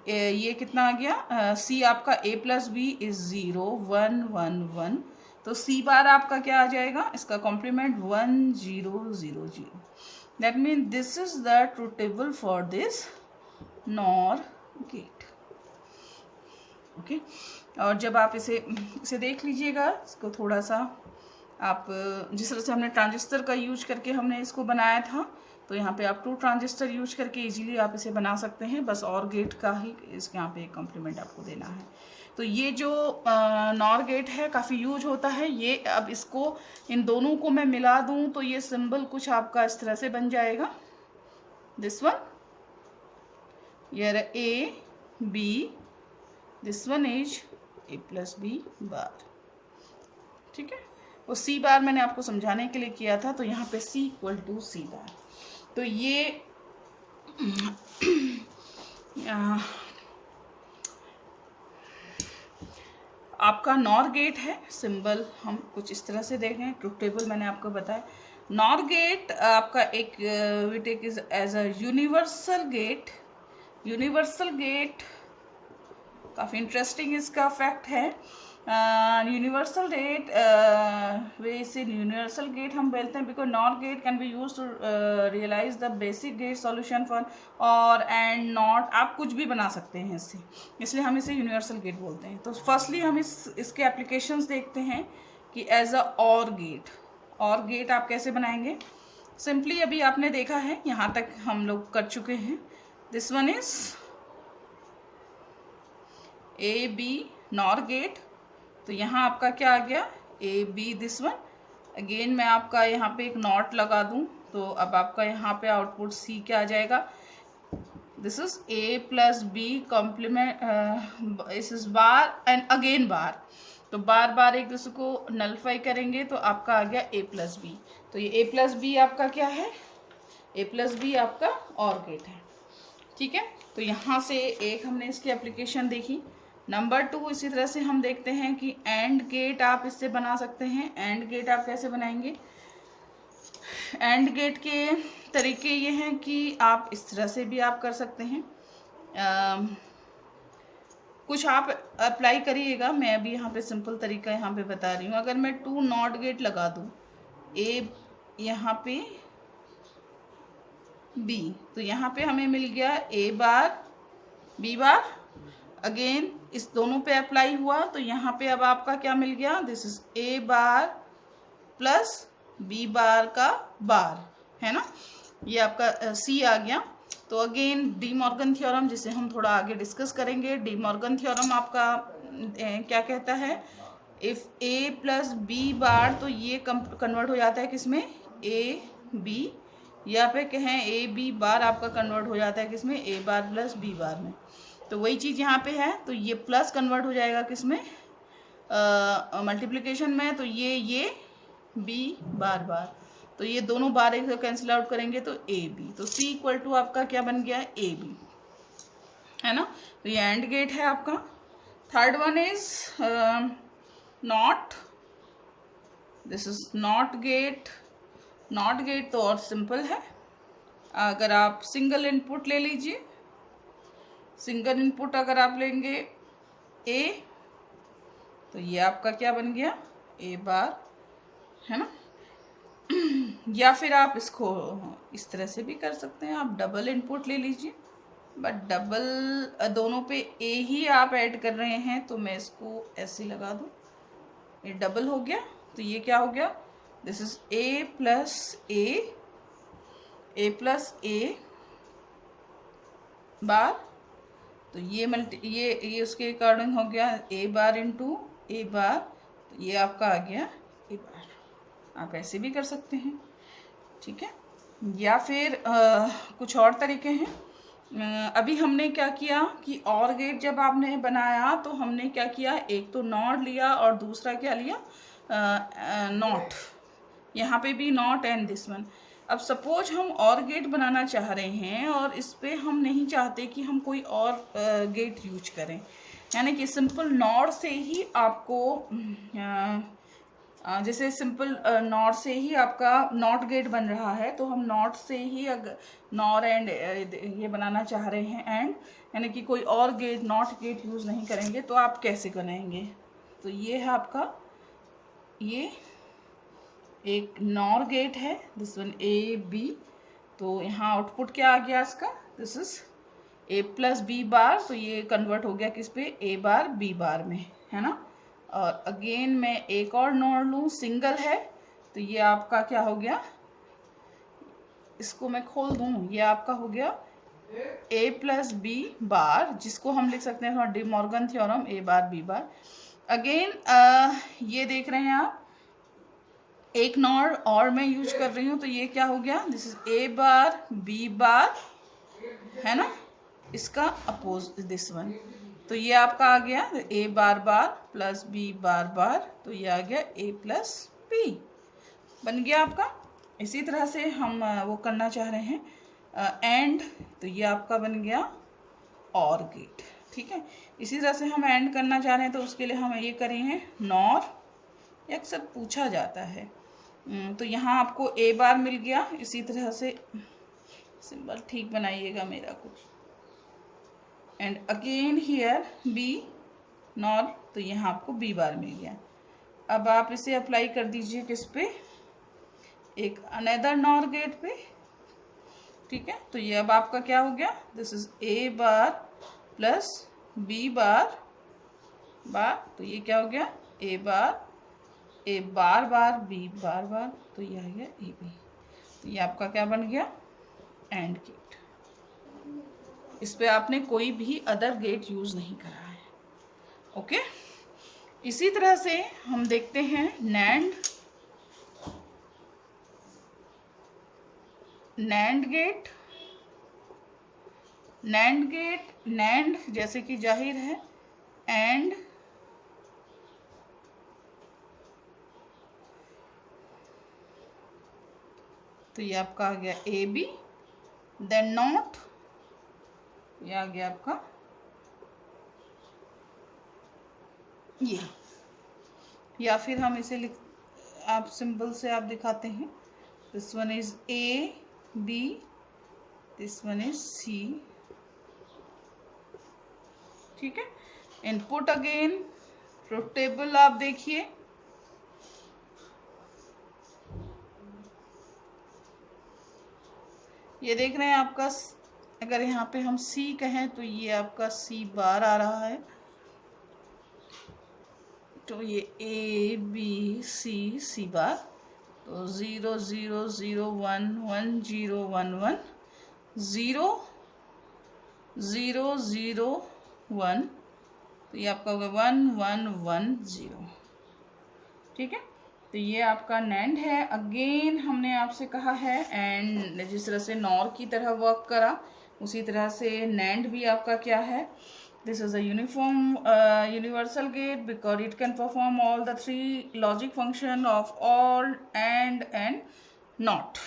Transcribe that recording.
ये कितना आ गया, सी आपका a प्लस बी इज 0 1 1 1, तो सी बार आपका क्या आ जाएगा, इसका complement 1 0 0 0। That mean this is the truth table for this NOR gate. Okay, और जब आप इसे देख लीजिएगा, इसको थोड़ा सा आप जिस तरह से हमने ट्रांजिस्टर का यूज करके हमने इसको बनाया था, तो यहाँ पे आप 2 ट्रांजिस्टर यूज करके इजीली आप इसे बना सकते हैं। बस और गेट का ही इसके यहाँ पे एक कॉम्प्लीमेंट आपको देना है। तो ये जो नॉर गेट है काफ़ी यूज होता है ये। अब इसको इन दोनों को मैं मिला दूँ तो ये सिंबल कुछ आपका इस तरह से बन जाएगा, दिस वन ये A B, this one is A plus B bar. ठीक है, वो सी बार मैंने आपको समझाने के लिए किया था, तो यहाँ पे सी इक्वल टू सी बार। तो ये आपका नॉर गेट है। सिंबल हम कुछ इस तरह से देखें, ट्रूथ टेबल मैंने आपको बताया। नॉर गेट आपका एक we take is as a universal gate. Universal gate काफ़ी इंटरेस्टिंग इसका फैक्ट है। यूनिवर्सल गेट वैसे यूनिवर्सल गेट हम बोलते हैं because NOT gate can be use to realise the basic gate solution for OR AND NOT. आप कुछ भी बना सकते हैं इससे, इसलिए हम इसे यूनिवर्सल गेट बोलते हैं। तो फर्स्टली हम इसके एप्लीकेशंस देखते हैं कि एज अ और गेट। और गेट आप कैसे बनाएंगे? सिंपली अभी आपने देखा है, यहाँ तक हम लोग कर चुके हैं। This one is A B NOR gate, तो यहाँ आपका क्या आ गया, A B this one. Again मैं आपका यहाँ पे एक नॉट लगा दूँ, तो अब आपका यहाँ पे आउटपुट सी क्या आ जाएगा, this is A plus B complement, इस is bar and again bar. तो बार बार एक दूसरे को नलिफाई करेंगे तो आपका आ गया ए प्लस बी। तो ये ए प्लस बी आपका क्या है, ए प्लस बी आपका और गेट है। ठीक है, तो यहाँ से एक हमने इसकी एप्लीकेशन देखी। नंबर 2 इसी तरह से हम देखते हैं कि एंड गेट आप इससे बना सकते हैं। एंड गेट आप कैसे बनाएंगे? एंड गेट के तरीके ये हैं कि आप इस तरह से भी आप कर सकते हैं। कुछ आप अप्लाई करिएगा, मैं अभी यहाँ पे सिंपल तरीका यहाँ पे बता रही हूँ। अगर मैं 2 नॉट गेट लगा दूँ, ए यहाँ पे बी, तो यहाँ पे हमें मिल गया ए बार बी बार। अगेन इस दोनों पे अप्लाई हुआ, तो यहाँ पे अब आपका क्या मिल गया, this is A bar plus B bar का बार, है ना। ये आपका सी आ गया। तो अगेन डी मॉर्गन थ्योरम, जिसे हम थोड़ा आगे डिस्कस करेंगे। डी मॉर्गन थ्योरम आपका क्या कहता है, if A plus B bar, तो ये कन्वर्ट हो जाता है किसमें, ए बी, या पे कहें ए बी बार आपका कन्वर्ट हो जाता है किसमें, ए बार प्लस बी बार में। तो वही चीज़ यहाँ पे है, तो ये प्लस कन्वर्ट हो जाएगा किसमें, मल्टीप्लिकेशन में। तो ये बी बार बार, तो ये दोनों बार एक कैंसिल आउट करेंगे तो ए बी। तो सी इक्वल टू आपका क्या बन गया, ए बी, है ना। तो ये एंड गेट है आपका। Third one is not, this is not gate. Not gate तो और सिंपल है। अगर आप सिंगल इनपुट ले लीजिए, सिंगल इनपुट अगर आप लेंगे ए, तो ये आपका क्या बन गया, ए बार, है ना। या फिर आप इसको इस तरह से भी कर सकते हैं, आप डबल इनपुट ले लीजिए, बट डबल दोनों पे ए ही आप ऐड कर रहे हैं, तो मैं इसको ऐसे लगा दूँ, ये डबल हो गया। तो ये क्या हो गया, this is A plus A plus A bar. तो ये उसके अकॉर्डिंग हो गया ए बार इंटू ए बार, तो ये आपका आ गया ए बार। आप ऐसे भी कर सकते हैं, ठीक है। या फिर कुछ और तरीके हैं। अभी हमने क्या किया कि और गेट जब आपने बनाया तो हमने क्या किया, एक तो नॉट लिया और दूसरा क्या लिया, नॉट। यहाँ पे भी नॉट एंड दिस वन। अब सपोज हम और गेट बनाना चाह रहे हैं और इस पे हम नहीं चाहते कि हम कोई और गेट यूज करें, यानी कि सिंपल नॉट से ही आपको जैसे सिंपल नॉट से ही आपका नॉट गेट बन रहा है, तो हम नॉट से ही अगर नॉर एंड ये बनाना चाह रहे हैं एंड, यानी कि कोई और गेट नॉट गेट यूज़ नहीं करेंगे, तो आप कैसे बनाएंगे? तो ये है आपका, ये एक नॉर गेट है, दिस वन ए बी। तो यहाँ आउटपुट क्या आ गया इसका? This is A plus B bar. तो ये कन्वर्ट हो गया किस पे? ए बार बी बार में, है ना। और अगेन मैं एक और नॉर लूँ, सिंगल है, तो ये आपका क्या हो गया? इसको मैं खोल दूँ, ये आपका हो गया ए प्लस बी बार, जिसको हम लिख सकते हैं डी मॉर्गन थ्योरम, ए बार बी बार। अगेन ये देख रहे हैं आप, एक नॉर और मैं यूज कर रही हूँ, तो ये क्या हो गया? This is A bar B bar, है ना, इसका अपोज दिस वन। तो ये आपका आ गया ए बार बार प्लस बी बार बार, तो ये आ गया ए प्लस बी, बन गया आपका। इसी तरह से हम वो करना चाह रहे हैं एंड, तो ये आपका बन गया और गेट, ठीक है। इसी तरह से हम एंड करना चाह रहे हैं, तो उसके लिए हम ये करेंगे नॉर, ये अक्सर पूछा जाता है। तो यहाँ आपको ए बार मिल गया, इसी तरह से सिंबल ठीक बनाइएगा मेरा कुछ, and again here be nor, तो यहाँ आपको बी बार मिल गया। अब आप इसे अप्लाई कर दीजिए किस पे? एक अनदर नॉर गेट पे, ठीक है। तो ये अब आपका क्या हो गया? This is A bar plus B bar bar, तो ये क्या हो गया? ए बार बार बी बार बार, तो ये आ गया ए बी। तो ये आपका क्या बन गया? AND gate. इस पे आपने कोई भी अदर गेट यूज नहीं करा है, ओके। इसी तरह से हम देखते हैं NAND gate. NAND gate, NAND जैसे कि जाहिर है एंड, तो ये आपका आ गया ए बी, देन नॉट, ये आ गया आपका ये, या फिर हम इसे लिख, आप सिंबल से आप दिखाते हैं, this one is A B, this one is C, ठीक है। इनपुट अगेन ट्रुथ टेबल आप देखिए, ये देख रहे हैं आपका, अगर यहाँ पे हम सी कहें तो ये आपका सी बार आ रहा है, तो ये ए बी सी सी बार, तो 0 0 0 1 1 0 1 1 0 0 0 1, तो ये आपका होगा 1 1 1 0, ठीक है। तो ये आपका नैंड है। अगेन हमने आपसे कहा है एंड, जिस तरह से नॉर की तरह वर्क करा, उसी तरह से नैंड भी आपका क्या है? This is a uniform universal gate because it can perform all the 3 logic function of AND and NOT.